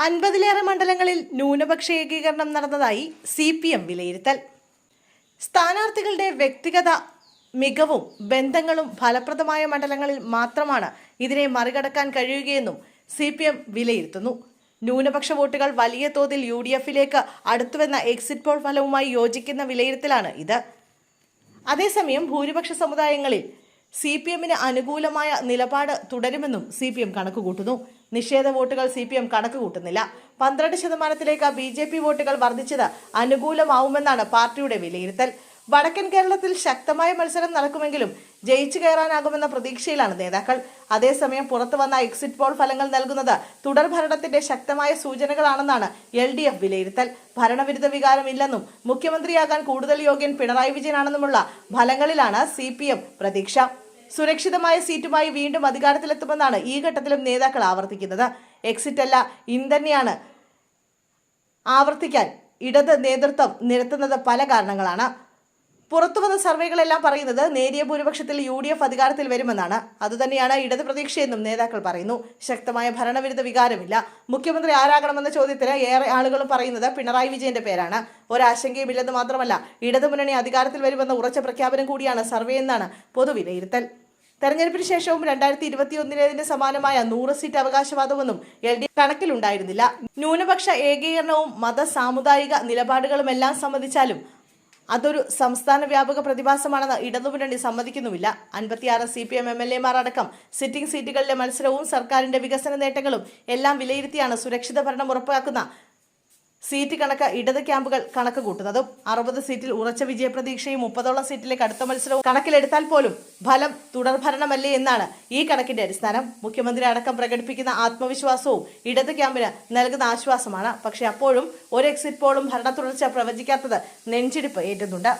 50-ലേറെ മണ്ഡലങ്ങളിൽ ന്യൂനപക്ഷ ഏകീകരണം നടന്നതായി CPM വിലയിരുത്തൽ. സ്ഥാനാർത്ഥികളുടെ വ്യക്തിഗത മികവും ബന്ധങ്ങളും ഫലപ്രദമായ മണ്ഡലങ്ങളിൽ മാത്രമാണ് ഇതിനെ മറികടക്കാൻ കഴിയുകയെന്നും CPM വിലയിരുത്തുന്നു. ന്യൂനപക്ഷ വോട്ടുകൾ വലിയ തോതിൽ UDFിലേക്ക് അടുത്തുവെന്ന എക്സിറ്റ് പോൾ ഫലവുമായി യോജിക്കുന്ന വിലയിരുത്തലാണ് ഇത്. അതേസമയം ഭൂരിപക്ഷ സമുദായങ്ങളിൽ CPMന് അനുകൂലമായ നിലപാട് തുടരുമെന്നും CPM കണക്കുകൂട്ടുന്നു. നിഷേധ വോട്ടുകൾ CPM കണക്കുകൂട്ടുന്നില്ല. 12% BJP വോട്ടുകൾ വർദ്ധിച്ചത് അനുകൂലമാവുമെന്നാണ് പാർട്ടിയുടെ വിലയിരുത്തൽ. വടക്കൻ കേരളത്തിൽ ശക്തമായ മത്സരം നടക്കുമെങ്കിലും ജയിച്ചു കയറാനാകുമെന്ന പ്രതീക്ഷയിലാണ് നേതാക്കൾ. അതേസമയം പുറത്തുവന്ന എക്സിറ്റ് പോൾ ഫലങ്ങൾ നൽകുന്നത് തുടർ ഭരണത്തിന്റെ ശക്തമായ സൂചനകളാണെന്നാണ് LDF വിലയിരുത്തൽ. ഭരണവിരുദ്ധ വികാരമില്ലെന്നും മുഖ്യമന്ത്രിയാകാൻ കൂടുതൽ യോഗ്യൻ പിണറായി വിജയനാണെന്നുമുള്ള ഫലങ്ങളിലാണ് CPM പ്രതീക്ഷ. സുരക്ഷിതമായ സീറ്റുമായി വീണ്ടും അധികാരത്തിലെത്തുമെന്നാണ് ഈ ഘട്ടത്തിലും നേതാക്കൾ ആവർത്തിക്കുന്നത്. എക്സിറ്റ് അല്ല, ഇൻ തന്നെയാണ് ആവർത്തിക്കാൻ ഇടത് നേതൃത്വം നിരത്തുന്നത് പല കാരണങ്ങളാണ്. പുറത്തുവന്ന സർവേകളെല്ലാം പറയുന്നത് നേരിയ ഭൂരിപക്ഷത്തിൽ UDF അധികാരത്തിൽ വരുമെന്നാണ്. അതുതന്നെയാണ് ഇടത് പ്രതീക്ഷയെന്നും നേതാക്കൾ പറയുന്നു. ശക്തമായ ഭരണവിരുദ്ധ വികാരമില്ല. മുഖ്യമന്ത്രി ആരാകണമെന്ന ചോദ്യത്തിന് ഏറെ ആളുകളും പറയുന്നത് പിണറായി വിജയന്റെ പേരാണ്. ഒരാശങ്കയുമില്ലെന്ന് മാത്രമല്ല, ഇടതുമുന്നണി അധികാരത്തിൽ വരുമെന്ന ഉറച്ച പ്രഖ്യാപനം കൂടിയാണ് സർവേ എന്നാണ് പൊതുവിലയിരുത്തൽ. തെരഞ്ഞെടുപ്പിന് ശേഷവും 2021 സമാനമായ 100 സീറ്റ് അവകാശവാദമൊന്നും LDF കണക്കിലുണ്ടായിരുന്നില്ല. ന്യൂനപക്ഷ ഏകീകരണവും മത സാമുദായിക നിലപാടുകളുമെല്ലാം സംബന്ധിച്ചാലും അതൊരു സംസ്ഥാന വ്യാപക പ്രതിഭാസമാണെന്ന് ഇടതുമുന്നണി സമ്മതിക്കുന്നുമില്ല. 56 CPM MLAമാർ അടക്കം സിറ്റിംഗ് സീറ്റുകളിലെ മത്സരവും സർക്കാരിന്റെ വികസന നേട്ടങ്ങളും എല്ലാം വിലയിരുത്തിയാണ് സുരക്ഷിത ഭരണം ഉറപ്പാക്കുന്ന സീറ്റ് കണക്ക് ഇടത് ക്യാമ്പുകൾ കണക്ക് കൂട്ടുന്നതും. 60 സീറ്റിൽ ഉറച്ച വിജയപ്രതീക്ഷയും 30ഓളം സീറ്റിലേക്ക് അടുത്ത മത്സരവും കണക്കിലെടുത്താൽ പോലും ഫലം തുടർഭരണമല്ലേ എന്നാണ് ഈ കണക്കിന്റെ അടിസ്ഥാനം. മുഖ്യമന്ത്രി അടക്കം പ്രകടിപ്പിക്കുന്ന ആത്മവിശ്വാസവും ഇടത് ക്യാമ്പിന് നൽകുന്ന ആശ്വാസമാണ്. പക്ഷേ അപ്പോഴും ഒരു എക്സിറ്റ് പോളും ഭരണ തുടർച്ച പ്രവചിക്കാത്തത് നെഞ്ചിടിപ്പ് ഏറ്റുന്നുണ്ട്.